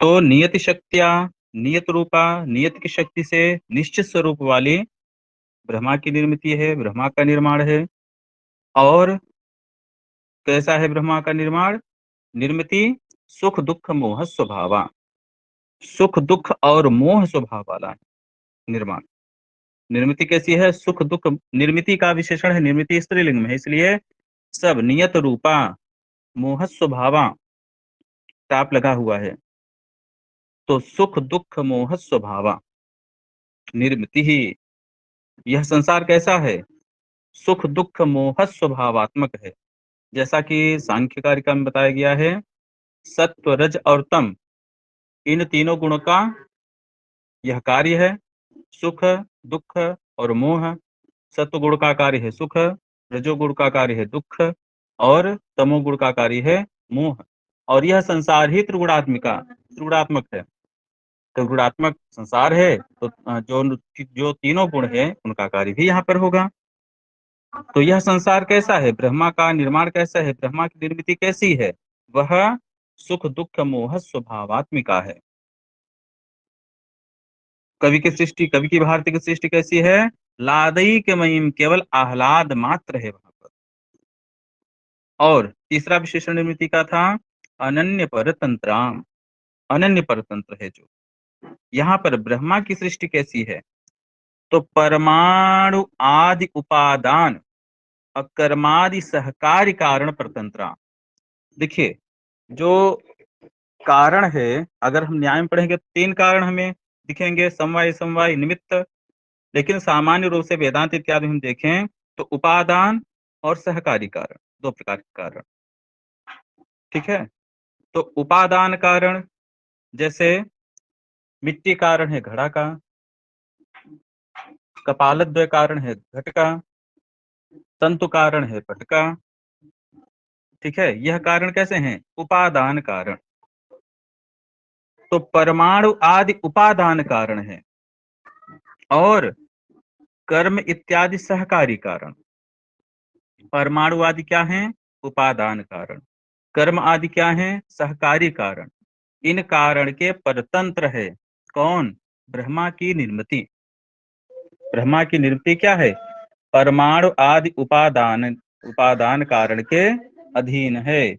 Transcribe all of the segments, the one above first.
तो नियति शक्तिया, नियत रूपा, नियत की शक्ति से निश्चित स्वरूप वाली ब्रह्मा की निर्मिति है, ब्रह्मा का निर्माण है। और कैसा है ब्रह्मा का निर्माण? निर्मिति सुख दुख मोह स्वभावा, सुख दुख और मोह स्वभाव वाला निर्माण। निर्मिति कैसी है? सुख दुख। निर्मिति का विशेषण है, निर्मिति स्त्रीलिंग में है, इसलिए सब नियत रूपा मोह स्वभावा टाप लगा हुआ है। तो सुख दुख मोह स्वभावा निर्मिति ही। यह संसार कैसा है? सुख दुख मोह स्वभावात्मक है। जैसा कि सांख्य कारिका में बताया गया है, सत्व रज और तम, इन तीनों गुणों का यह कार्य है। सुख दुख और मोह। सत्व गुण का कार्य है सुख, रजोगुण का कार्य है दुख, और तमोगुण का कार्य है मोह। और यह संसार ही त्रिगुणात्मक है। त्रिगुणात्मक संसार है, तो जो जो तीनों गुण है उनका कार्य भी यहाँ पर होगा। तो यह संसार कैसा है? ब्रह्मा का निर्माण कैसा है? ब्रह्मा की निर्मिति कैसी है? वह सुख दुख मोह स्वभावात्मिका है। कवि की सृष्टि, कवि की भारती की सृष्टि कैसी है? लादई महिम, केवल आह्लाद मात्र है वहां पर। और तीसरा विशेषण निर्मिति का था अनन्य परतंत्राम, अनन्य परतंत्र है जो। यहाँ पर ब्रह्मा की सृष्टि कैसी है? तो परमाणु आदि उपादान अकर्मादि सहकारी कारण परतंत्रा। देखिए, जो कारण है, अगर हम न्याय में पढ़ेंगे तो 3 कारण हमें दिखेंगे, समवाय समवाय निमित्त। लेकिन सामान्य रूप से वेदांत इत्यादि हम देखें तो उपादान और सहकारी कारण, 2 प्रकार के कारण। ठीक है। तो उपादान कारण, जैसे मिट्टी कारण है घड़ा का, कपालद्वय कारण है घट का, तंतु कारण है पट का। ठीक है, यह कारण कैसे हैं? उपादान कारण। तो परमाणु आदि उपादान कारण है, और कर्म इत्यादि सहकारी कारण। परमाणु आदि क्या है? उपादान कारण। कर्म आदि क्या है? सहकारी कारण। इन कारण के परतंत्र है कौन? ब्रह्मा की निर्मिति। ब्रह्मा की निर्मिति क्या है? परमाणु आदि उपादान उपादान कारण के अधीन है,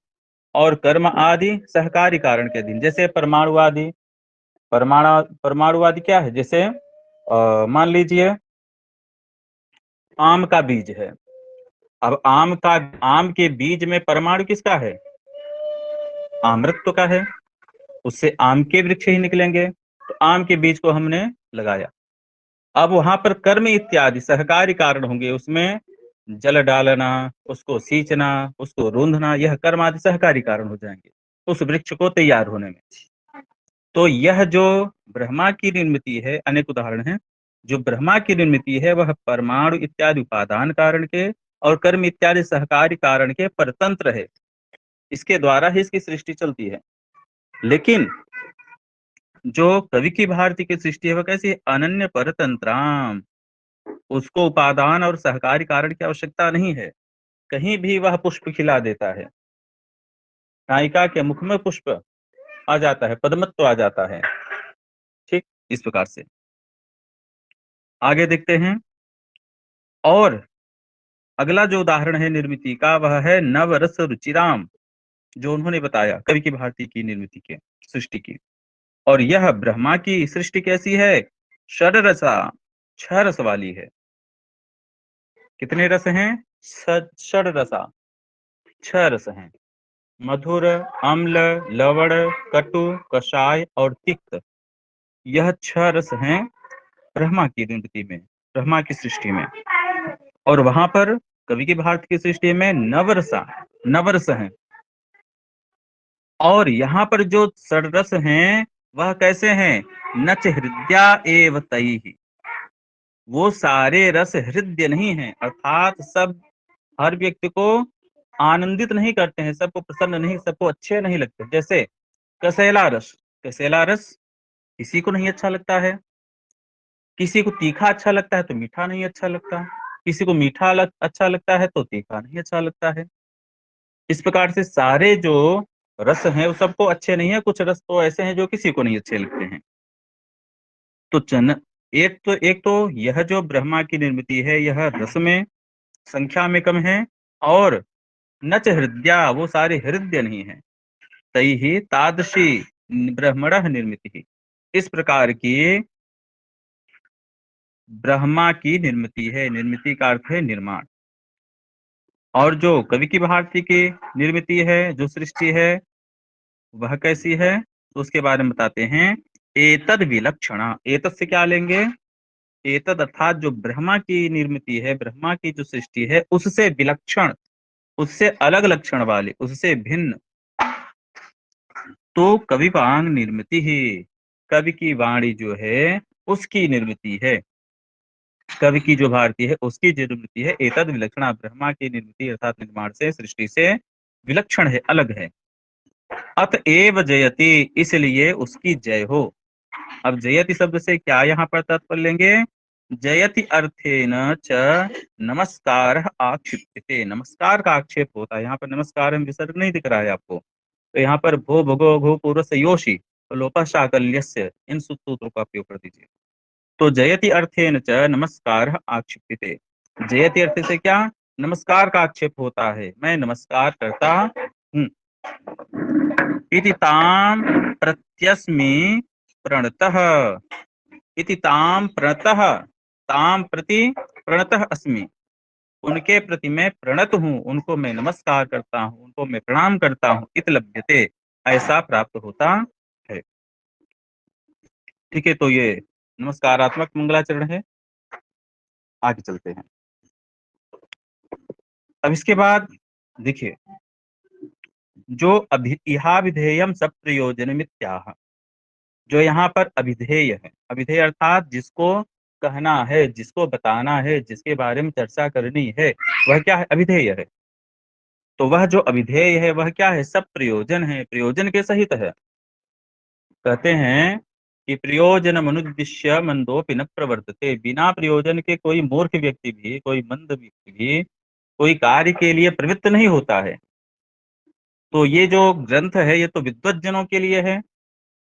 और कर्म आदि सहकारी कारण के अधीन। जैसे परमाणु आदि क्या है? जैसे मान लीजिए आम का बीज है। अब आम के बीज में परमाणु किसका है? आम्रत्व का है। उससे आम के वृक्ष ही निकलेंगे। तो आम के बीज को हमने लगाया। अब वहां पर कर्म इत्यादि सहकारी कारण होंगे, उसमें जल डालना, उसको सींचना, उसको रूंधना, यह कर्म आदि सहकारी कारण हो जाएंगे उस वृक्ष को तैयार होने में। तो यह जो ब्रह्मा की निर्मिति है, अनेक उदाहरण हैं। जो ब्रह्मा की निर्मिति है वह परमाणु इत्यादि उपादान कारण के और कर्म इत्यादि सहकारी कारण के परतंत्र है। इसके द्वारा ही इसकी सृष्टि चलती है। लेकिन जो कवि की भारती की सृष्टि है वह कैसी है? अनन्य परतंत्राम। उसको उपादान और सहकारी कारण की आवश्यकता नहीं है। कहीं भी वह पुष्प खिला देता है। नायिका के मुख में पुष्प आ जाता है, पद्मत्व आ जाता है। ठीक, इस प्रकार से आगे देखते हैं। और अगला जो उदाहरण है निर्मिति का वह है नवरस रुचिराम, जो उन्होंने बताया कवि की भारती की निर्मिति के सृष्टि की। और यह ब्रह्मा की सृष्टि कैसी है? षडरसा, 6 रस वाली है। कितने रस हैं? षडरसा, 6 रस हैं। मधुर, अम्ल, लवण, कटु, कषाय और तिक्त, यह 6 रस हैं ब्रह्मा की निर्मिति में, ब्रह्मा की सृष्टि में। और वहां पर कवि की भारत की सृष्टि में नवरस हैं। और यहाँ पर जो षडरस हैं वह कैसे हैं? नच हृदया एव तैहि, वो सारे रस हृदय नहीं है, अर्थात सब हर व्यक्ति को आनंदित नहीं करते हैं, सबको प्रसन्न नहीं, सबको अच्छे नहीं लगते। जैसे कसेला रस किसी को नहीं अच्छा लगता है। किसी को तीखा अच्छा लगता है तो मीठा नहीं अच्छा लगता। किसी को अच्छा लगता है तो तीखा नहीं अच्छा लगता है। इस प्रकार से सारे जो रस हैं वो सबको अच्छे नहीं है, कुछ रस तो ऐसे हैं जो किसी को नहीं अच्छे लगते हैं। तो एक तो यह जो ब्रह्मा की निर्मिति है यह रस में, संख्या में कम है, और न च हृदया, वो सारे हृदय नहीं है। तैहि तादृशी ब्रह्मण निर्मिति, इस प्रकार की ब्रह्मा की निर्मिति है। निर्मिति का अर्थ है निर्माण। और जो कवि की भारती की निर्मिति है, जो सृष्टि है, वह कैसी है, तो उसके बारे में बताते हैं। एतद विलक्षणा, एतद से क्या लेंगे, एतद अर्थात जो ब्रह्मा की निर्मिति है, ब्रह्मा की जो सृष्टि है, उससे विलक्षण, उससे अलग लक्षण वाले, उससे भिन्न। तो कविपांग निर्मिति ही, कवि की वाणी जो है उसकी निर्मिति है, कवि की जो भारती है उसकी जो निर्मिति है। एतद विलक्षणा, ब्रह्मा की निर्मिति अर्थात निर्माण से, सृष्टि से विलक्षण है, अलग है। अतएव जयति, इसलिए उसकी जय हो। अब जयति शब्द से क्या यहाँ पर तात्पर्य लेंगे, जयति अर्थेन च नमस्कार आक्षिप्यते, नमस्कार का आक्षेप होता है। यहाँ पर नमस्कार में विसर्ग नहीं दिख रहा है आपको, तो यहाँ पर भो भगो घो पूर्व से योषी तो लोपः शाकल्यस्य, इन सूत्रों का उपयोग कर दीजिए। तो जयति अर्थेन च नमस्कार आक्षिप्यते, जयति अर्थ से क्या, नमस्कार का आक्षेप होता है, मैं नमस्कार करता हूँ। इति ताम प्रत्यस्मि प्रणतः, इति ताम प्रणतः, ताम प्रति प्रणतः अस्मि, उनके प्रति मैं प्रणत हूँ, उनको मैं नमस्कार करता हूँ, उनको मैं प्रणाम करता हूँ। इत लभ्यते, ऐसा प्राप्त होता है। ठीक है, तो ये नमस्कारात्मक मंगलाचरण है। आगे चलते हैं। अब इसके बाद देखिए, जो इहाभिधेयम सब प्रयोजन मित्याह, जो यहाँ पर अभिधेय है, अभिधेय अर्थात जिसको कहना है, जिसको बताना है, जिसके बारे में चर्चा करनी है, वह क्या है, अभिधेय है। तो वह जो अभिधेय है वह क्या है, सब प्रयोजन है, प्रयोजन के सहित है। कहते हैं कि प्रयोजन मनुद्दिश्य मंदोपि न प्रवर्तते, बिना प्रयोजन के कोई मूर्ख व्यक्ति भी, कोई मंद व्यक्ति भी कोई कार्य के लिए प्रवृत्त नहीं होता है। तो ये जो ग्रंथ है ये तो विद्वत जनों के लिए है,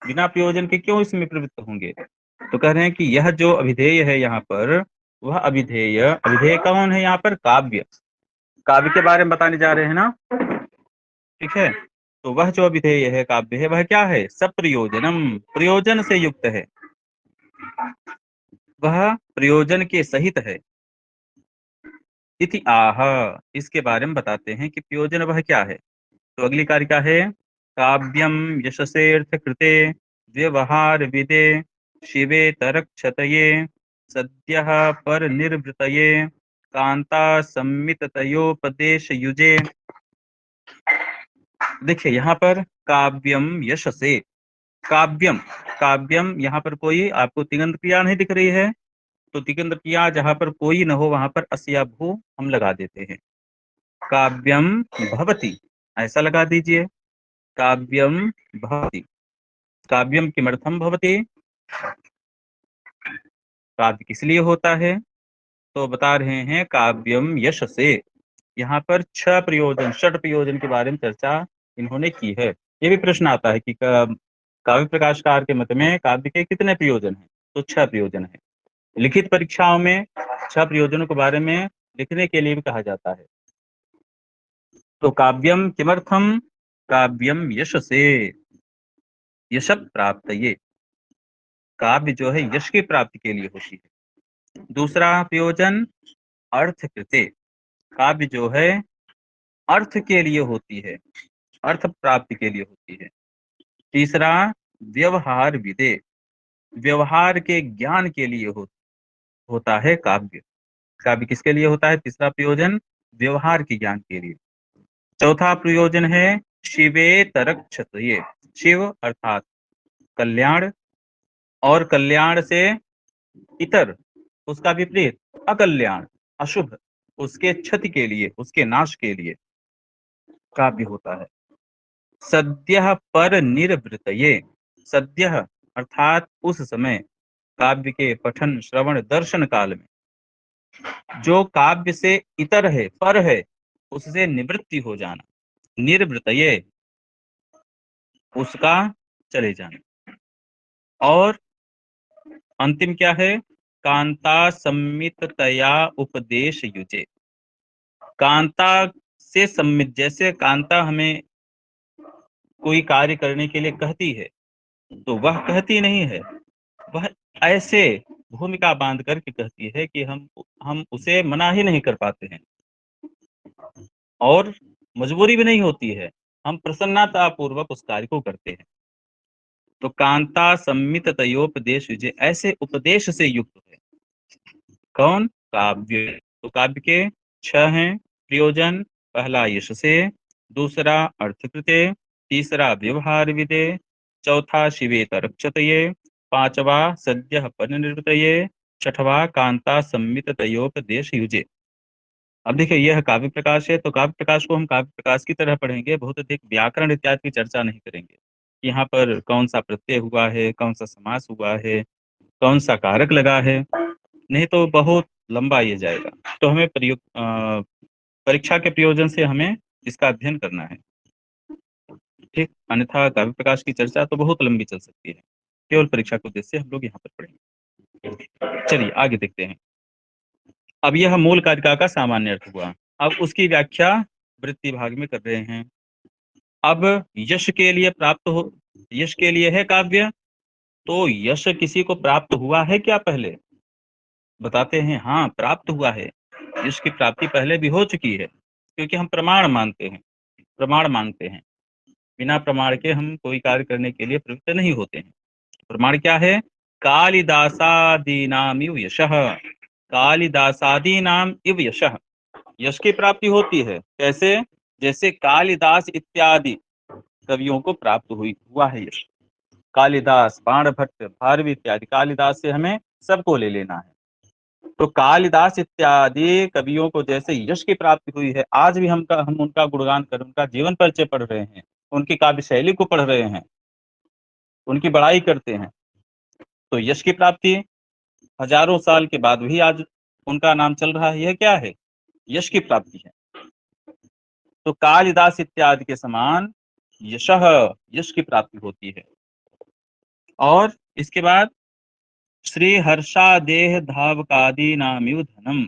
बिना प्रयोजन के क्यों इसमें प्रवृत्त होंगे। तो कह रहे हैं कि यह जो अभिधेय है यहाँ पर, वह अभिधेय, अभिधेय कौन है यहाँ पर, काव्य, काव्य के बारे में बताने जा रहे हैं ना। ठीक है, तो वह जो अभिधेय है, काव्य है, वह क्या है, सब प्रयोजनम, प्रयोजन से युक्त है, वह प्रयोजन के सहित है। इति आह, इसके बारे में बताते हैं कि प्रयोजन वह क्या है। तो अगली कारिका है, काव्यम यशसेर्थ कृते व्यवहार विदे शिवे तरक्षतये सद्यः पर निर्वृतये कांता सम्मिततयोपदेश युजे। देखिए यहाँ पर काव्यम यशसे, काव्यम, काव्यम यहाँ पर कोई आपको तिङंत क्रिया नहीं दिख रही है, तो तिङंत क्रिया जहां पर कोई न हो वहां पर अस्य भू हम लगा देते हैं। काव्यम भवति, ऐसा लगा दीजिए, काव्यम भवति। काव्यम किमर्थम भवति, काव्य किस लिए होता है, तो बता रहे हैं काव्यम यश से। यहाँ पर छह प्रयोजन, षट प्रयोजन के बारे में चर्चा इन्होंने की है। ये भी प्रश्न आता है कि काव्य प्रकाशकार के मत में काव्य के कितने प्रयोजन हैं, तो छह प्रयोजन है। लिखित परीक्षाओं में छह प्रयोजनों के बारे में लिखने के लिए भी कहा जाता है। तो काव्यम किमर्थम, काव्यम यश से, यश प्राप्त, ये काव्य जो है यश की प्राप्ति के लिए होती है। दूसरा प्रयोजन अर्थ कृते, काव्य जो है अर्थ के लिए होती है, अर्थ प्राप्ति के लिए होती है। तीसरा व्यवहार विदे, व्यवहार के ज्ञान के लिए होता है काव्य, काव्य किसके लिए होता है, तीसरा प्रयोजन व्यवहार के ज्ञान के लिए। चौथा प्रयोजन है शिवे तरक्षतये, शिव अर्थात कल्याण, और कल्याण से इतर, उसका विपरीत अकल्याण, अशुभ, उसके क्षति के लिए, उसके नाश के लिए काव्य होता है। सद्यः पर निर्वृतये, सद्यः अर्थात उस समय, काव्य के पठन श्रवण दर्शन काल में जो काव्य से इतर है, पर है, उससे निवृत्ति हो जाना, निर्वृतये, उसका चले जाना। और अंतिम क्या है? कांता सम्मिततया उपदेश युजे। कांता से सम्मित, जैसे कांता हमें कोई कार्य करने के लिए कहती है तो वह कहती नहीं है, वह ऐसे भूमिका बांध करके कहती है कि हम उसे मना ही नहीं कर पाते हैं, और मजबूरी भी नहीं होती है, हम प्रसन्नता पूर्वक उस कार्य को करते हैं। तो कांता सम्मित तयोपदेश युजे, ऐसे उपदेश से युक्त है। कौन? काव्य। तो काव्य के 6 हैं प्रयोजन। पहला यश से, दूसरा अर्थकृते, तीसरा व्यवहार विदे, चौथा शिवेत रक्षतये, पांचवा सद्यः परिनिर्वृतये, छठवा कांता सम्मित तयोपदेश युजे। अब देखिए, यह काव्य प्रकाश है, तो काव्य प्रकाश को हम काव्य प्रकाश की तरह पढ़ेंगे, बहुत अधिक व्याकरण इत्यादि की चर्चा नहीं करेंगे। यहाँ पर कौन सा प्रत्यय हुआ है, कौन सा समास हुआ है, कौन सा कारक लगा है, नहीं तो बहुत लंबा ये जाएगा। तो हमें परीक्षा के प्रयोजन से हमें इसका अध्ययन करना है, ठीक। अन्यथा काव्य प्रकाश की चर्चा तो बहुत लंबी चल सकती है। केवल परीक्षा के उद्देश्य से हम लोग यहाँ पर पढ़ेंगे। चलिए आगे देखते हैं। अब यह मूल कारिका का सामान्य अर्थ हुआ। अब उसकी व्याख्या वृत्ति भाग में कर रहे हैं। अब यश के लिए प्राप्त हो, यश के लिए है काव्य, तो यश किसी को प्राप्त हुआ है क्या पहले? बताते हैं हाँ, प्राप्त हुआ है। यश की प्राप्ति पहले भी हो चुकी है, क्योंकि हम प्रमाण मानते हैं, प्रमाण मांगते हैं। बिना प्रमाण के हम कोई कार्य करने के लिए प्रवृत्त नहीं होते हैं। प्रमाण क्या है? कालिदासादीनाम इव यशः। कालिदासादीनाम इव यशः, यश की प्राप्ति होती है। कैसे? जैसे कालिदास इत्यादि कवियों को प्राप्त हुआ है यश। कालिदास, बाणभट्ट, भारवी इत्यादि, कालिदास से हमें सबको ले लेना है। तो कालिदास इत्यादि कवियों को जैसे यश की प्राप्ति हुई है, आज भी हम उनका गुणगान कर, उनका जीवन परिचय पढ़ रहे हैं, उनकी काव्य शैली को पढ़ रहे हैं, उनकी बड़ाई करते हैं, तो यश की प्राप्ति हजारों साल के बाद भी आज उनका नाम चल रहा है। यह क्या है? यश की प्राप्ति है। तो कालिदास इत्यादि के समान यशः, यश की प्राप्ति होती है। और इसके बाद श्री हर्षादेह धावकादि नामिव धनम।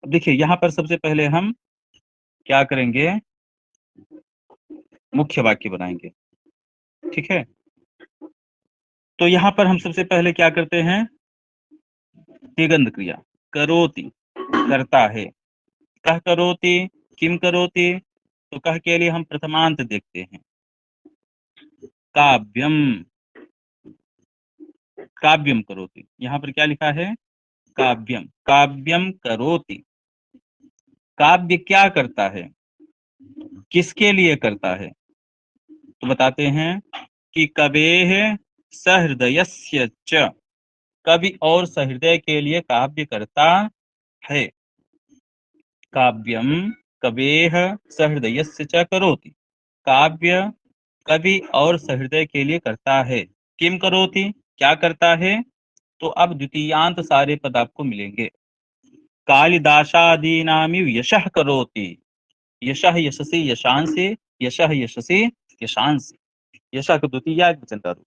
अब देखिए, यहाँ पर सबसे पहले हम क्या करेंगे? मुख्य वाक्य बनाएंगे, ठीक है। तो यहाँ पर हम सबसे पहले क्या करते हैं? तिगंध क्रिया, करोति, करता है। कह करोति, किम करोति, तो कह के लिए हम प्रथमांत देखते हैं। काव्यम, काव्यम करोति, यहाँ पर क्या लिखा है? काव्यम, काव्यम करोति। काव्य क्या करता है, किसके लिए करता है? तो बताते हैं कि कवेह सहृदयस्य च, कवि और सहृदय के लिए काव्य करता है। काव्यम कवेह सहृदयस्य च करोति, काव्य कवि और सहृदय के लिए करता है। किम करोति, क्या करता है? तो अब द्वितीयांत सारे पद आपको मिलेंगे। कालिदासादीनामिव यशः करोति, यशः यशसि यशांसि, यशः यशसि यशांसि, यशः का द्वितीय वचन का रूप।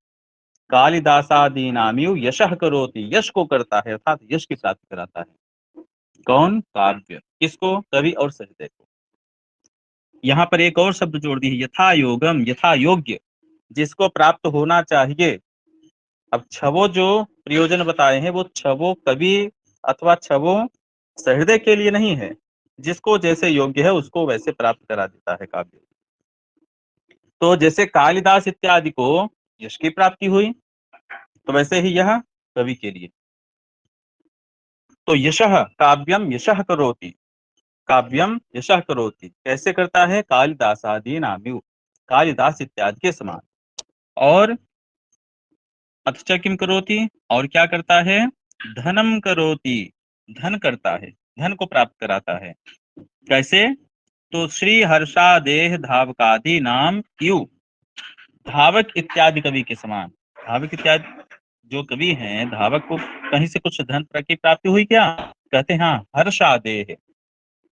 कालिदासादीनामिव यशः करोति, यश को करता है, अर्थात यश की प्राप्ति कराता है। कौन? काव्य। किसको? कवि और सहृदय को। यहाँ पर एक और शब्द जोड़ दी, यथा योगम, यथा योग्य, जिसको प्राप्त होना चाहिए। अब छवो जो प्रयोजन बताए हैं वो छवो कवि अथवा छवो सहृदय के लिए नहीं है, जिसको जैसे योग्य है उसको वैसे प्राप्त करा देता है काव्य। तो जैसे कालिदास इत्यादि को यश की प्राप्ति हुई, तो वैसे ही यह कवि के लिए। तो यशः, काव्यम यशः करोति, काव्यम यशः करोति, कैसे करता है? कालिदास आदि नाम्यु, कालिदास इत्यादि के समान। और अथ किम करोति, और क्या करता है? धनम करोति, धन करता है, धन को प्राप्त कराता है। कैसे? तो श्री हर्षादेह धावकादि नाम यु, धावक इत्यादि कवि के समान। धावक इत्यादि जो कवि हैं, धावक को कहीं से कुछ धन की प्राप्ति हुई क्या? कहते हैं हाँ, हर्षादेह,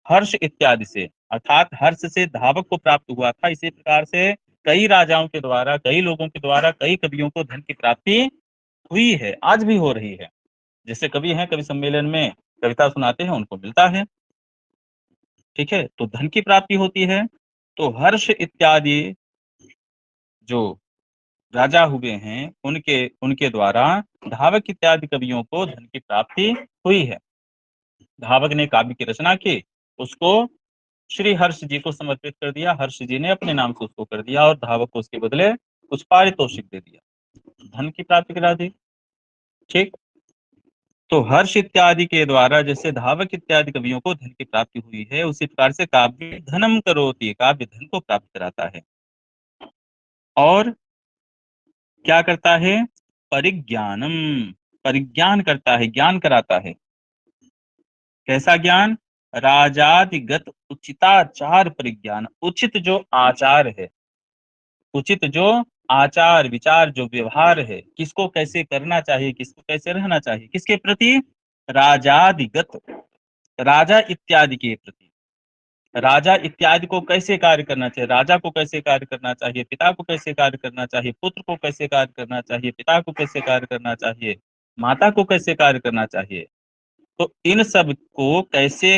हर्ष इत्यादि से, अर्थात हर्ष से धावक को प्राप्त हुआ था। इसी प्रकार से कई राजाओं के द्वारा, कई लोगों के द्वारा, कई कवियों को धन की प्राप्ति हुई है, आज भी हो रही है। जैसे कवि हैं, कवि सम्मेलन में कविता सुनाते हैं, उनको मिलता है। ठीक है, तो धन की प्राप्ति होती है। तो हर्ष इत्यादि जो राजा हुए हैं, उनके उनके द्वारा धावक इत्यादि कवियों को धन की प्राप्ति हुई है। धावक ने काव्य की रचना की, उसको श्री हर्ष जी को समर्पित कर दिया, हर्ष जी ने अपने नाम से उसको कर दिया और धावक को उसके बदले कुछ पारितोषिक दे दिया, धन की प्राप्ति करा दी। ठीक, तो हर्ष इत्यादि के द्वारा जैसे धावक इत्यादि कवियों को धन की प्राप्ति हुई है, उसी प्रकार से काव्य धनम करोति, काव्य धन को प्राप्त कराता है। और क्या करता है? परिज्ञानम, परिज्ञान करता है, ज्ञान कराता है। कैसा ज्ञान? राजादिगत उचिताचार परिज्ञान, उचित जो आचार है, उचित जो आचार विचार, जो व्यवहार है, किसको कैसे करना चाहिए, किसको कैसे रहना चाहिए, किसके प्रति? राजादिगत, राजा इत्यादि के प्रति। राजा इत्यादि को कैसे कार्य करना चाहिए, राजा को कैसे कार्य करना चाहिए, पिता को कैसे कार्य करना चाहिए, पुत्र को कैसे कार्य करना चाहिए, पिता को कैसे कार्य करना चाहिए, माता को कैसे कार्य करना चाहिए। तो इन सब को कैसे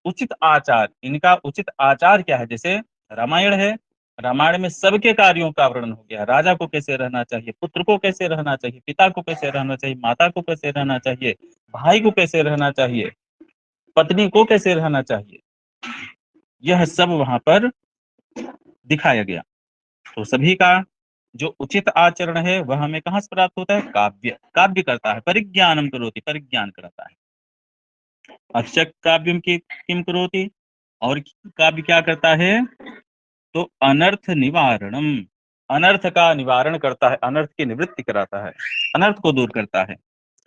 उचित आचार, इनका उचित आचार क्या है? जैसे रामायण है, रामायण में सबके कार्यों का वर्णन हो गया। राजा को कैसे रहना चाहिए, पुत्र को कैसे रहना चाहिए, पिता को कैसे रहना चाहिए, माता को कैसे रहना चाहिए, भाई को कैसे रहना चाहिए, पत्नी को कैसे रहना चाहिए, यह सब वहां पर दिखाया गया। तो सभी का जो उचित आचरण है वह हमें कहाँ से प्राप्त होता है? काव्य, काव्य करता है। परिज्ञानम करोति, परिज्ञान कराता है। अक्षक काव्यम की किम करोति, और काव्य क्या करता है? तो अनर्थ निवारणम, अनर्थ का निवारण करता है, अनर्थ की निवृत्ति कराता है, अनर्थ को दूर करता है।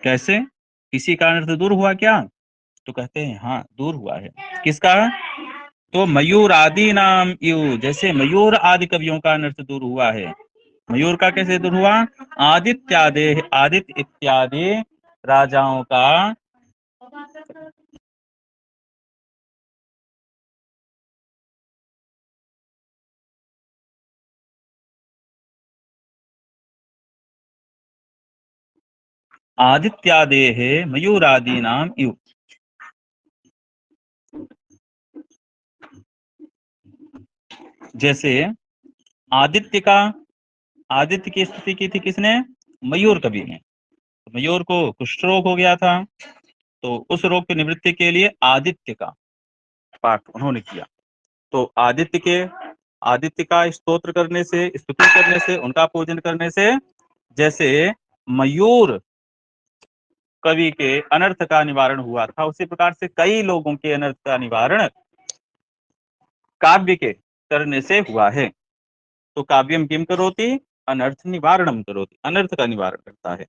कैसे? किसी का अनर्थ दूर हुआ क्या? तो कहते हैं हाँ, दूर हुआ है। किसका? तो मयूर आदि नाम यू, जैसे मयूर आदि कवियों का अनर्थ दूर हुआ है। मयूर का कैसे दूर हुआ? आदित्यादि, आदित्य इत्यादि राजाओं का आदित्यादेः मयूरादीनाम इव, जैसे आदित्य का, आदित्य की स्तुति की थी किसने? मयूर कवि ने। मयूर को कुष्ठ रोग हो गया था, तो उस रोग की निवृत्ति के लिए आदित्य का पाठ उन्होंने किया। तो आदित्य का स्तोत्र करने से, स्तुति करने से, उनका पूजन करने से, जैसे मयूर कवि के अनर्थ का निवारण हुआ था, उसी प्रकार से कई लोगों के अनर्थ का निवारण काव्य के करने से हुआ है। तो काव्यम किम करोति? अनर्थ निवारणम करोति, अनर्थ का निवारण करता है।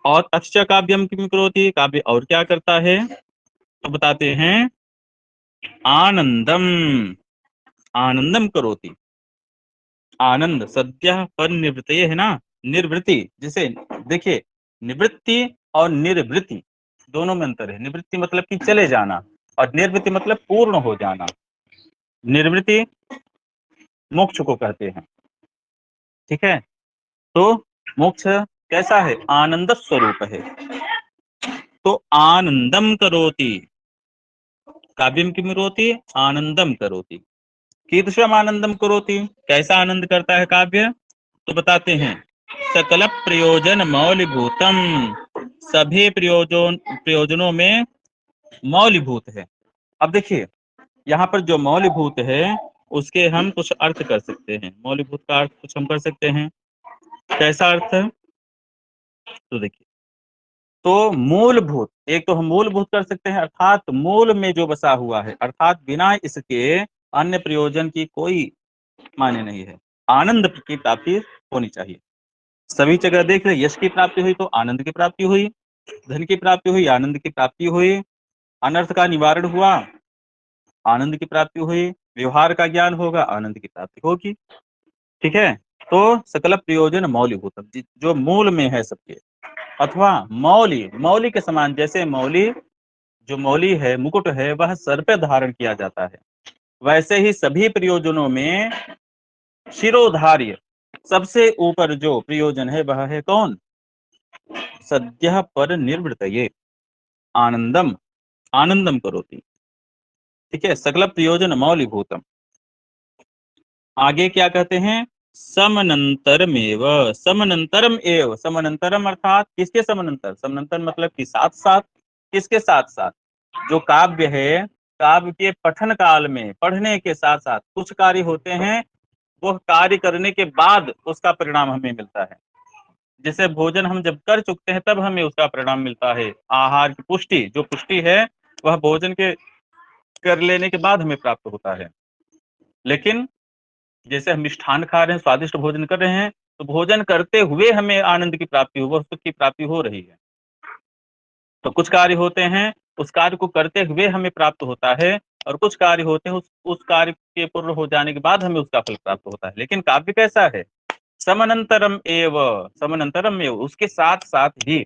और अच्छा काव्यम किम करोति, काव्य और क्या करता है? तो बताते हैं आनंदम, आनंदम करोति। आनंद सद्यः पर निवृत्ति है ना, निर्वृत्ति। जैसे देखिए, निवृत्ति और निर्वृत्ति दोनों में अंतर है। निवृत्ति मतलब कि चले जाना, और निर्वृत्ति मतलब पूर्ण हो जाना। निर्वृत्ति मोक्ष को कहते हैं। ठीक है, तो मोक्ष कैसा है? आनंद स्वरूप है। तो आनंदम करोति, काव्यम किम करोति? आनंदम करोति। कीदृशम आनंदम करोति, कैसा आनंद करता है काव्य? तो बताते हैं सकल प्रयोजन मौलिभूतम, सभी प्रयोजनों में मौलिभूत है। अब देखिए, यहाँ पर जो मौलिभूत है उसके हम कुछ अर्थ कर सकते हैं। मौलिभूत का अर्थ कुछ हम कर सकते हैं। कैसा अर्थ है? तो देखिए, तो मूलभूत, एक तो हम मूलभूत कर सकते हैं, अर्थात मूल में जो बसा हुआ है, अर्थात बिना इसके अन्य प्रयोजन की कोई माने नहीं है। आनंद की प्राप्ति होनी चाहिए। सभी जगह देख रहे, यश की प्राप्ति हुई तो आनंद की प्राप्ति हुई, धन की प्राप्ति हुई, आनंद की प्राप्ति हुई, अनर्थ का निवारण हुआ, आनंद की प्राप्ति हुई, व्यवहार का ज्ञान होगा, आनंद की प्राप्ति होगी। ठीक है, तो सकल प्रयोजन मौलिभूतम, जो मूल में है सबके, अथवा मौली, मौली के समान, जैसे मौली जो मौली है, मुकुट है, वह सर पे धारण किया जाता है। वैसे ही सभी प्रयोजनों में शिरोधार्य सबसे ऊपर जो प्रयोजन है वह है कौन? सद्यः पर निर्वृतये आनंदम, आनंदम करोति। ठीक है, सकल प्रयोजन मौलिभूतम। आगे क्या कहते हैं? समनंतरमेव, समनंतरम एव, समनंतरम अर्थात किसके समनंतर? समनंतर मतलब कि साथ साथ। किसके साथ साथ? जो काव्य है, काव्य के पठन काल में पढ़ने के साथ साथ कुछ कार्य होते हैं, वह कार्य करने के बाद उसका परिणाम हमें मिलता है। जैसे भोजन हम जब कर चुकते हैं तब हमें उसका परिणाम मिलता है। आहार की पुष्टि, जो पुष्टि है वह भोजन के कर लेने के बाद हमें प्राप्त होता है। लेकिन जैसे हम मिष्ठान खा रहे हैं, स्वादिष्ट भोजन कर रहे हैं, तो भोजन करते हुए हमें आनंद की प्राप्ति हो, सुख की प्राप्ति हो रही है। तो कुछ कार्य होते हैं उस कार्य को करते हुए हमें प्राप्त होता है, और कुछ कार्य होते हैं उस कार्य के पूर्ण हो जाने के बाद हमें उसका फल प्राप्त होता है। लेकिन काव्य कैसा है? समनंतरम एव, समनंतरम एव, उसके साथ साथ ही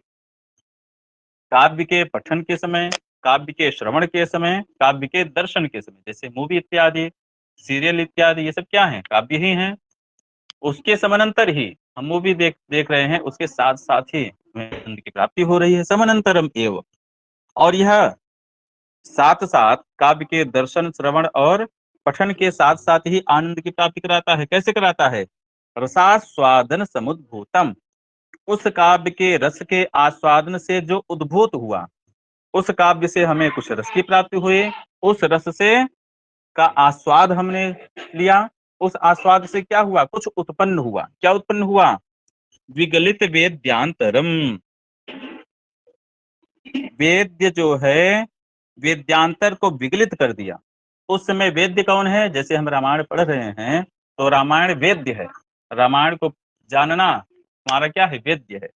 काव्य के पठन के समय, काव्य के श्रवण के समय, काव्य के दर्शन के समय, जैसे मूवी इत्यादि, सीरियल इत्यादि, ये सब क्या है? काव्य ही हैं। उसके समानांतर ही हम मूवी देख रहे हैं, उसके साथ साथ ही हमें आनंद की प्राप्ति हो रही है, समानांतरम एव। और यह साथ साथ काव्य के दर्शन, श्रवण और पठन के साथ साथ ही आनंद की प्राप्ति कराता है। कैसे कराता है? रसास्वादन समुद्भूतम, उस काव्य के रस के आस्वादन से जो उद्भूत हुआ, उस काव्य से हमें कुछ रस की प्राप्ति हुई, उस रस से का आस्वाद हमने लिया, उस आस्वाद से क्या हुआ? कुछ उत्पन्न हुआ। क्या उत्पन्न हुआ? विगलित वेद्यांतरम, वेद्य जो है वेद्यांतर को विगलित कर दिया। उस समय वेद्य कौन है? जैसे हम रामायण पढ़ रहे हैं तो रामायण वेद्य है, रामायण को जानना हमारा क्या है? वेद्य है।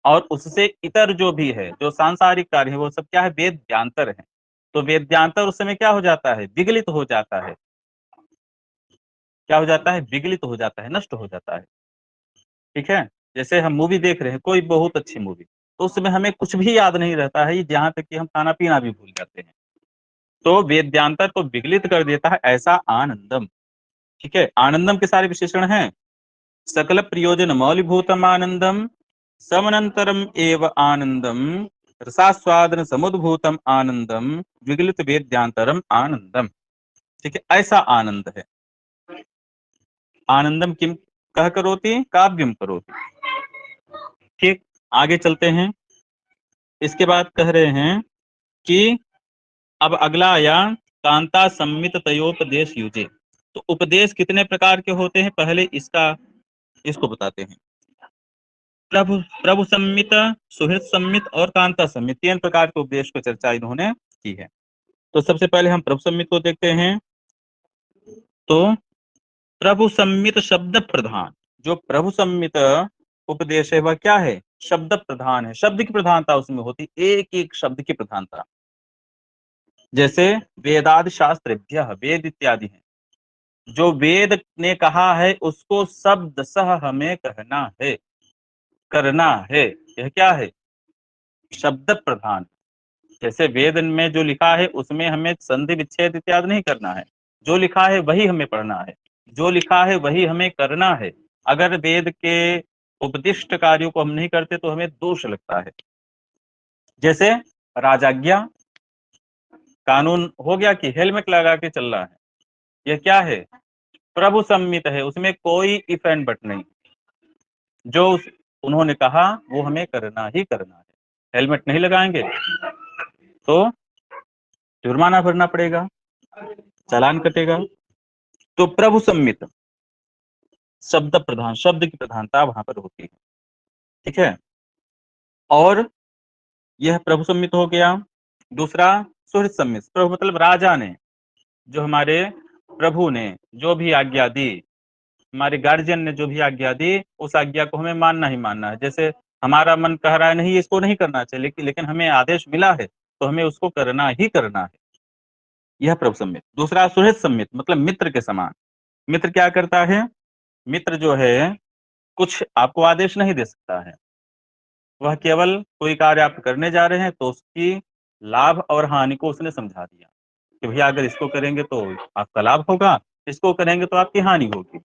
और उससे इतर जो भी है, जो सांसारिक कार्य है, वो सब क्या है? वेद्यांतर है। तो वेद्यांतर उस समय क्या हो जाता है? विगलित हो जाता है। क्या हो जाता है? विगलित हो जाता है, नष्ट हो जाता है। ठीक है, जैसे हम मूवी देख रहे हैं, कोई बहुत अच्छी मूवी, तो उस समय हमें कुछ भी याद नहीं रहता है, जहां तक कि हम खाना पीना भी भूल जाते हैं। तो वेद्यांतर को विगलित कर देता है, ऐसा आनंदम। ठीक है, आनंदम के सारे विशेषण हैं। सकल प्रयोजन मौलिभूतम आनंदम, समनंतरम एव आनंदम, रसास्वादन समुद्भूतम आनंदम, विगलित वेद्यांतरम आनंदम। ठीक है, ऐसा आनंद है। आनंदम किम कह करोति? काव्यम करोति। ठीक, आगे चलते हैं। इसके बाद कह रहे हैं कि अब अगला आया, कांता सम्मित तयोपदेश युजे। तो उपदेश कितने प्रकार के होते हैं? पहले इसको बताते हैं। प्रभु प्रभु सम्मित, सुहृद सम्मित और कांता सम्मित, तीन प्रकार के उपदेश पर चर्चा इन्होंने की है। तो सबसे पहले हम प्रभु सम्मित को देखते हैं। तो प्रभु सम्मित शब्द प्रधान, जो प्रभु सम्मित उपदेश है वह क्या है? शब्द प्रधान है। शब्द की प्रधानता उसमें होती, एक एक शब्द की प्रधानता। जैसे वेदादि शास्त्र, वेद इत्यादि है, जो वेद ने कहा है उसको शब्द सह हमें कहना है, करना है। यह क्या है? शब्द प्रधान। जैसे वेद में जो लिखा है उसमें हमें संधि विच्छेद इत्यादि नहीं करना है, जो लिखा है वही हमें पढ़ना है, जो लिखा है वही हमें करना है। अगर वेद के उपदिष्ट कार्यों को हम नहीं करते तो हमें दोष लगता है। जैसे राजाज्ञा, कानून हो गया कि हेलमेट लगा के चल रहा है, यह क्या है? प्रभु सम्मित है, उसमें कोई इफ एंड बट नहीं। जो उन्होंने कहा वो हमें करना ही करना है। हेलमेट नहीं लगाएंगे तो जुर्माना भरना पड़ेगा, चालान कटेगा। तो प्रभु सम्मित, शब्द प्रधान, शब्द की प्रधानता वहां पर होती है। ठीक है, और यह प्रभु सम्मित हो गया। दूसरा सुहृद सम्मित, प्रभु मतलब राजा ने, जो हमारे प्रभु ने जो भी आज्ञा दी, हमारे गार्जियन ने जो भी आज्ञा दी, उस आज्ञा को हमें मानना ही मानना है। जैसे हमारा मन कह रहा है नहीं इसको नहीं करना चाहिए, लेकिन हमें आदेश मिला है तो हमें उसको करना ही करना है। यह प्रभु सम्मित। दूसरा सुहृद सम्मित, मतलब मित्र के समान। मित्र क्या करता है? मित्र जो है कुछ आपको आदेश नहीं दे सकता है, वह केवल कोई कार्य आप करने जा रहे हैं तो उसकी लाभ और हानि को उसने समझा दिया कि भैया अगर इसको करेंगे तो आपका लाभ होगा, इसको करेंगे तो आपकी हानि होगी।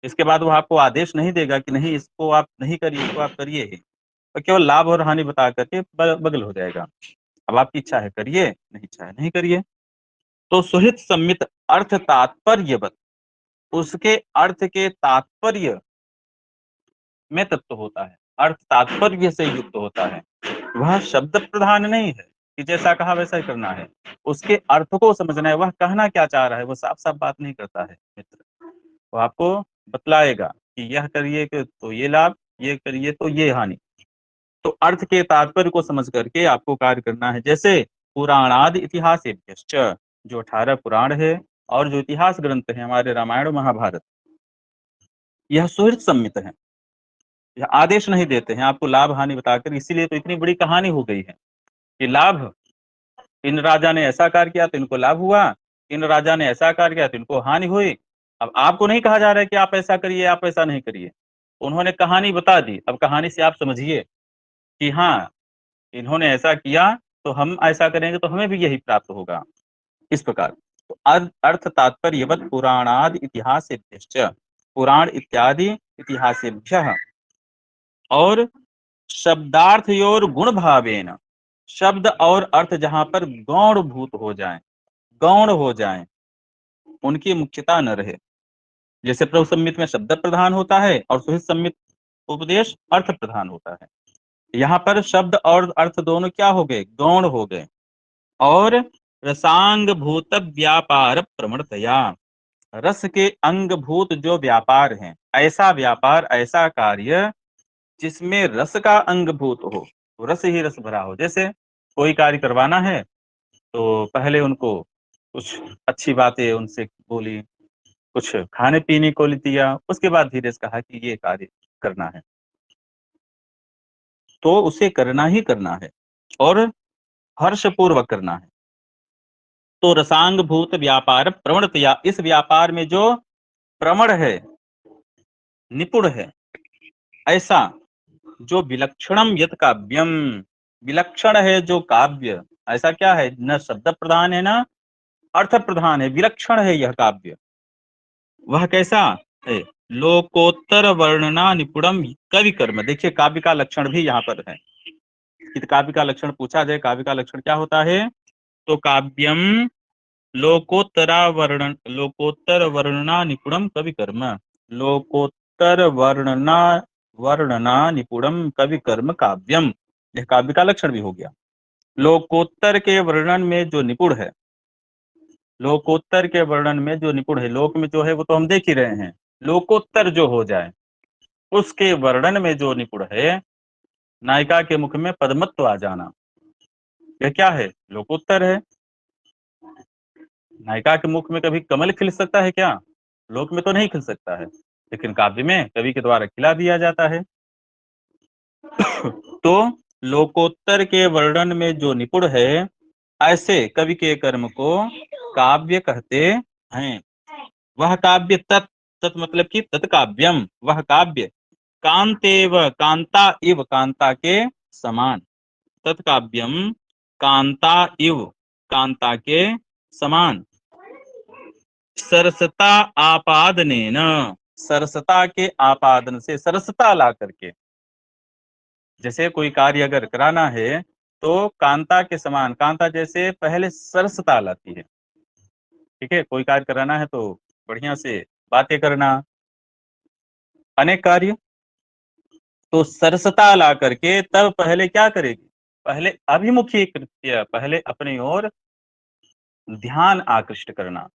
इसके बाद वो आपको आदेश नहीं देगा कि नहीं इसको आप नहीं करिए, इसको आप करिए ही। तो केवल लाभ और हानि बता करके बगल हो जाएगा। अब आपकी इच्छा है करिए, नहीं इच्छा है नहीं करिए। तो सुहित सम्मित अर्थ तात्पर्यवत, उसके अर्थ के तात्पर्य में तत्व होता है, अर्थ तात्पर्य से युक्त होता है। वह शब्द प्रधान नहीं है कि जैसा कहा वैसा ही करना है, उसके अर्थ को समझना है, वह कहना क्या चाह रहा है, वो साफ साफ बात नहीं करता है मित्र। वो आपको बतलाएगा कि यह करिए तो ये लाभ, ये करिए तो ये हानि। तो अर्थ के तात्पर्य को समझ करके आपको कार्य करना है। जैसे पुराणादि इतिहास, जो 18 पुराण है और जो इतिहास ग्रंथ है हमारे रामायण महाभारत, यह सुहृद सम्मित है। यह आदेश नहीं देते हैं आपको लाभ हानि बताकर, इसीलिए तो इतनी बड़ी कहानी हो गई है कि लाभ, इन राजा ने ऐसा कार्य किया तो इनको लाभ हुआ, इन राजा ने ऐसा कार्य किया तो इनको हानि हुई। अब आपको नहीं कहा जा रहा है कि आप ऐसा करिए, आप ऐसा नहीं करिए। उन्होंने कहानी बता दी, अब कहानी से आप समझिए कि हाँ इन्होंने ऐसा किया तो हम ऐसा करेंगे तो हमें भी यही प्राप्त होगा, इस प्रकार। तो अर्थ तात्पर्यवत पुराणादि इतिहासेभ्यश्च, पुराण इत्यादि इतिहासेभ्यः, और शब्दार्थयोर गुण भावेन, शब्द और अर्थ जहां पर गौण भूत हो जाएं, गौण हो जाएं, उनकी मुख्यता न रहे। जैसे प्रभु सम्मित में शब्द प्रधान होता है और सुहित सम्मित उपदेश अर्थ प्रधान होता है। यहाँ पर शब्द और अर्थ दोनों क्या हो गए, गौण हो गए। और रसांग भूत व्यापार प्रमणतया, रस के अंग भूत जो व्यापार हैं, ऐसा व्यापार, ऐसा कार्य जिसमें रस का अंग भूत हो, रस ही रस भरा हो। जैसे कोई कार्य करवाना है तो पहले उनको कुछ अच्छी बातें उनसे बोली, कुछ खाने पीने को दिया, उसके बाद धीरे से कहा कि ये कार्य करना है, तो उसे करना ही करना है और हर्षपूर्वक करना है। तो रसांग भूत व्यापार प्रवणतया, इस व्यापार में जो प्रवण है, निपुण है, ऐसा जो विलक्षणम यत काव्यम, विलक्षण है जो काव्य, ऐसा क्या है, न शब्द प्रधान है न अर्थ प्रधान है, विलक्षण है यह काव्य। वह कैसा है, लोकोत्तर वर्णना निपुणम कवि कर्म। देखिए काव्य का लक्षण भी यहाँ पर है कि काव्य का लक्षण पूछा जाए, काव्य का लक्षण क्या होता है, तो काव्यम लोकोत्तर वर्णना निपुणम कवि कर्म, लोकोत्तर वर्णना निपुणम कवि कर्म काव्यम, यह काव्य का लक्षण भी हो गया। लोकोत्तर के वर्णन में जो निपुण है, लोकोत्तर के वर्णन में जो निपुण है, लोक में जो है वो तो हम देख ही रहे हैं, लोकोत्तर जो हो जाए उसके वर्णन में जो निपुण है, नायिका के मुख में पद्मत्व आ जाना, यह क्या है, लोकोत्तर है। नायिका के मुख में कभी कमल खिल सकता है क्या, लोक में तो नहीं खिल सकता है, लेकिन काव्य में कवि के द्वारा खिला दिया जाता है। तो लोकोत्तर के वर्णन में जो निपुण है, ऐसे कवि के कर्म को काव्य कहते हैं। वह काव्य तत् मतलब कि तत्काव्यम, वह काव्य कांतेव कांता इव, कांता के समान, तत्काव्यम कांता इव, कांता के समान, सरसता आपादनेन, सरसता के आपादन से, सरसता ला करके। जैसे कोई कार्य अगर कराना है तो कांता के समान, कांता जैसे पहले सरसता लाती है, ठीक है, कोई कार्य कराना है तो बढ़िया से बातें करना, अनेक कार्य, तो सरसता ला करके तब पहले क्या करेगी, पहले अभिमुखी कृत्य, पहले अपनी ओर ध्यान आकृष्ट करना,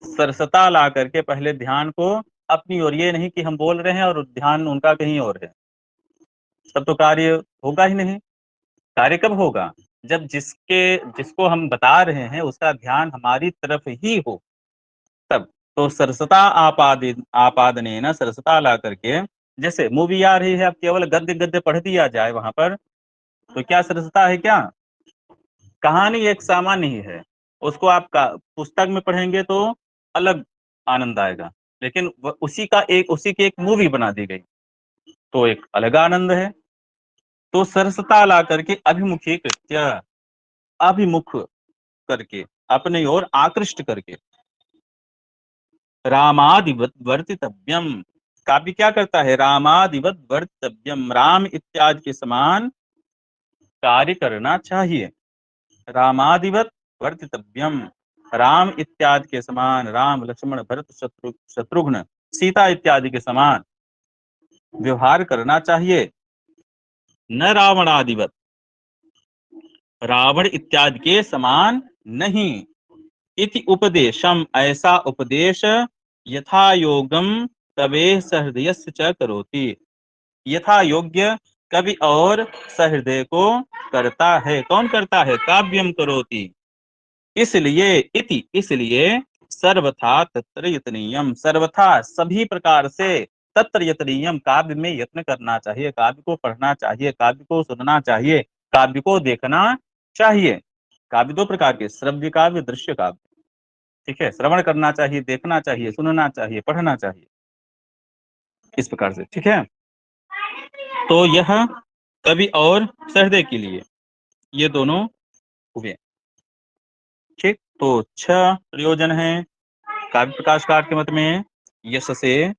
सरसता ला करके पहले ध्यान को अपनी ओर, ये नहीं कि हम बोल रहे हैं और ध्यान उनका कहीं और है, तब तो कार्य होगा ही नहीं। कार्य कब होगा, जब जिसको हम बता रहे हैं उसका ध्यान हमारी तरफ ही हो, तब। तो सरसता आपादने न, सरसता ला करके, जैसे मूवी आ रही है, अब केवल गद्य गद्य पढ़ दिया जाए वहां पर, तो क्या सरसता है क्या, कहानी एक सामान्य ही है, उसको आप पुस्तक में पढ़ेंगे तो अलग आनंद आएगा, लेकिन उसी की एक मूवी बना दी गई तो एक अलग आनंद है। तो सरसता ला करके अभिमुखी कृत्य, अभिमुख करके, अपने ओर आकृष्ट करके। रामादिवत वर्तितव्यम, काव्य क्या करता है? रामादिवत वर्तितव्यम, राम इत्यादि के समान कार्य करना चाहिए। रामादिवत वर्तितव्यम, राम इत्यादि के समान, राम लक्ष्मण भरत शत्रुघ्न सीता इत्यादि के समान व्यवहार करना चाहिए। न रावणादिवत, रावण इत्यादि के समान नहीं। इति उपदेशम, ऐसा उपदेश यथा योगम कवे सहृदयस्य च करोति, यथा योग्य कवि और सहृदय को करता है। कौन करता है? काव्यम करोति। इसलिए, इति इसलिए, सर्वथा तत्र यतनीयम, सर्वथा सभी प्रकार से, तत्र यतनीयम काव्य में यत्न करना चाहिए, काव्य को पढ़ना चाहिए, काव्य को सुनना चाहिए, काव्य को देखना चाहिए। काव्य दो प्रकार के, श्रव्य काव्य, दृश्य काव्य। ठीक है, श्रवण करना चाहिए, देखना चाहिए, सुनना चाहिए, पढ़ना चाहिए, इस प्रकार से। ठीक है, तो यह कवि और सहृदय के लिए ये दोनों हुए। ठीक, तो 6 प्रयोजन है काव्य प्रकाशकार के मत में। यश से,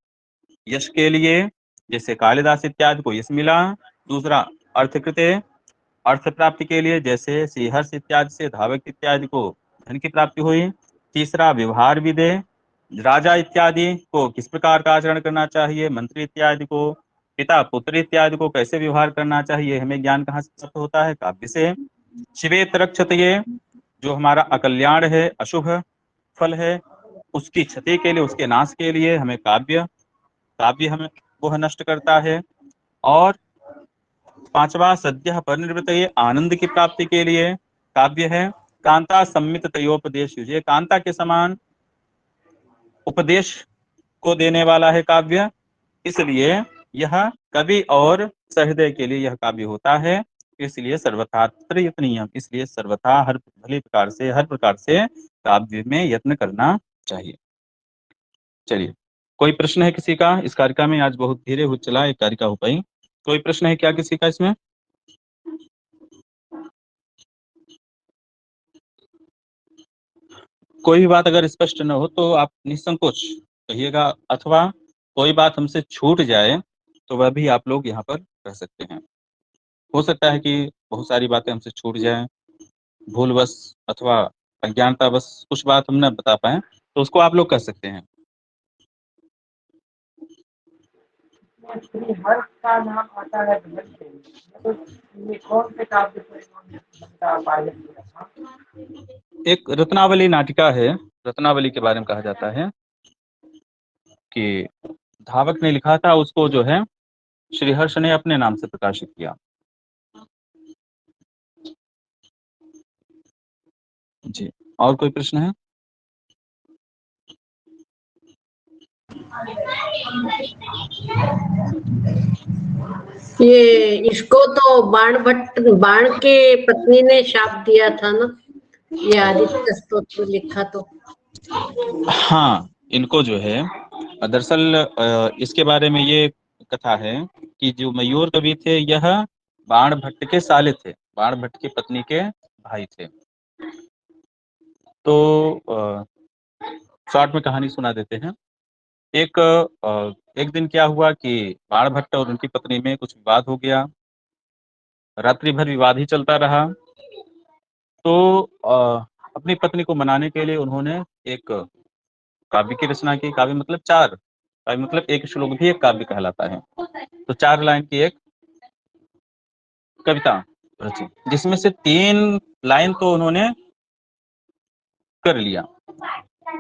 यश के लिए, जैसे कालिदास इत्यादि को यश मिला। दूसरा, अर्थकृते, अर्थ प्राप्ति के लिए, जैसे श्रीहर्ष इत्यादि से धावक इत्यादि को धन की प्राप्ति हुई। तीसरा, व्यवहार विदे, राजा इत्यादि को किस प्रकार का आचरण करना चाहिए, मंत्री इत्यादि को, पिता पुत्र इत्यादि को कैसे व्यवहार करना चाहिए, हमें ज्ञान कहाँ से प्राप्त होता है? काव्य से। शिवेत रक्षते, जो हमारा अकल्याण है, अशुभ फल है, उसकी क्षति के लिए, उसके नाश के लिए हमें काव्य हमें वह नष्ट करता है। और 5वां, सद्यः परिनिर्वृत्तये, आनंद की प्राप्ति के लिए काव्य है। कांता सम्मित तयोपदेश युजे, कांता के समान उपदेश को देने वाला है काव्य। इसलिए यह कवि और सहृदय के लिए यह काव्य होता है। इसलिए सर्वथा तत्र यत्नीयम, इसलिए सर्वथा हर भली प्रकार से, हर प्रकार से काव्य में यत्न करना चाहिए। चलिए, कोई प्रश्न है किसी का? इस कारिका में आज बहुत धीरे हो चला एक कारिका हो पाई। कोई प्रश्न है क्या किसी का इसमें? कोई भी बात अगर स्पष्ट न हो तो आप निसंकोच कहिएगा, अथवा कोई बात हमसे छूट जाए तो वह भी आप लोग यहाँ पर कह सकते हैं। हो सकता है कि बहुत सारी बातें हमसे छूट जाएं, भूलवश अथवा अज्ञानतावश कुछ बात हम न बता पाए, तो उसको आप लोग कह सकते हैं। हर का नाम आता है तो ये कौन से काव्य का पालन किया था? एक रत्नावली नाटिका है, रत्नावली के बारे में कहा जाता है कि धावक ने लिखा था, उसको जो है श्रीहर्ष ने अपने नाम से प्रकाशित किया। जी, और कोई प्रश्न है? ये इसको तो बाण के पत्नी ने शाप दिया था ना, ये आदित्य स्तोत्र लिखा तो। हाँ, इनको जो है दरअसल इसके बारे में ये कथा है कि जो मयूर कवि थे, यह बाण भट्ट के साले थे, बाण भट्ट की पत्नी के भाई थे। तो शॉर्ट में कहानी सुना देते हैं। एक दिन क्या हुआ कि बाण भट्ट और उनकी पत्नी में कुछ विवाद हो गया। रात्रि भर विवाद ही चलता रहा। तो अपनी पत्नी को मनाने के लिए उन्होंने एक काव्य की रचना की। काव्य मतलब 4, काव्य मतलब एक श्लोक भी एक काव्य कहलाता है। तो 4 लाइन की एक कविता रची, जिसमें से 3 लाइन तो उन्होंने कर लिया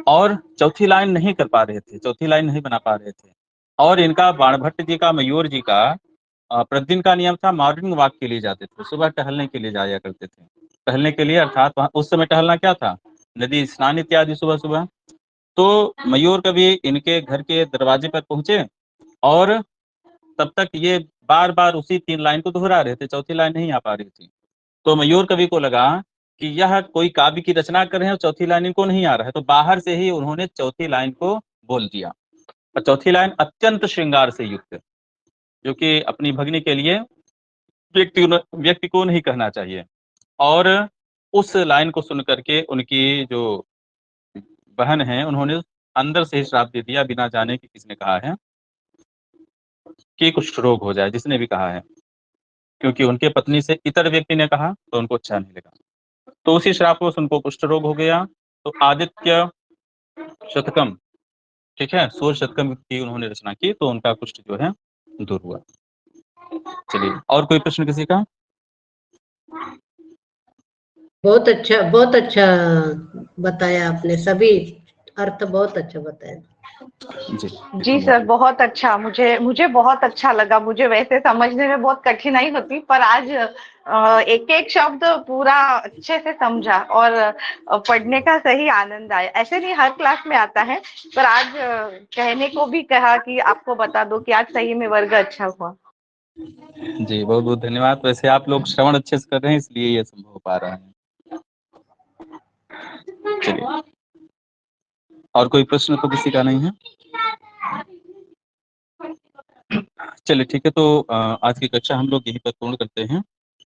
और चौथी लाइन नहीं कर पा रहे थे, चौथी लाइन नहीं बना पा रहे थे। और इनका बाणभट्ट जी का, मयूर जी का प्रतिदिन का नियम था, मॉर्निंग वॉक के लिए जाते थे, सुबह टहलने के लिए जाया करते थे। टहलने के लिए अर्थात उस समय टहलना क्या था, नदी स्नान इत्यादि सुबह सुबह। तो मयूर कवि इनके घर के दरवाजे पर पहुंचे और तब तक ये बार बार उसी 3 लाइन को दोहरा रहे थे, चौथी लाइन नहीं आ पा रही थी। तो मयूर कवि को लगा कि यह कोई काव्य की रचना कर रहे हैं और चौथी लाइन इनको नहीं आ रहा है, तो बाहर से ही उन्होंने चौथी लाइन को बोल दिया। और चौथी लाइन अत्यंत श्रृंगार से युक्त, जो कि अपनी भगिनी के लिए व्यक्ति को नहीं कहना चाहिए। और उस लाइन को सुन करके उनकी जो बहन है उन्होंने अंदर से ही श्राप दे दिया, बिना जाने कि किसने कहा है कि कुष्ठ रोग हो जाए, जिसने भी कहा है, क्योंकि उनके पत्नी से इतर व्यक्ति ने कहा तो उनको अच्छा नहीं लगा, तो उसी श्रापवश उनको कुष्ठ रोग हो गया। तो आदित्य शतकम, ठीक है, सूर्य शतकम की उन्होंने रचना की, तो उनका कुष्ठ जो है दूर हुआ। चलिए, और कोई प्रश्न किसी का? बहुत अच्छा बताया आपने, सभी अर्थ बहुत अच्छा बताया। जी सर, बहुत अच्छा, मुझे बहुत अच्छा लगा। मुझे वैसे समझने में बहुत कठिनाई होती, पर आज एक एक शब्द पूरा अच्छे से समझा और पढ़ने का सही आनंद आया। ऐसे नहीं हर क्लास में आता है, पर आज कहने को भी कहा कि आपको बता दो कि आज सही में वर्ग अच्छा हुआ। जी, बहुत बहुत धन्यवाद। वैसे आप लोग श्रवण अच्छे से कर रहे हैं, इसलिए ये संभव हो पा रहा है। चलिए, और कोई प्रश्न तो किसी का नहीं है? चलिए ठीक है, तो आज की कक्षा हम लोग यहीं पर पूर्ण करते हैं।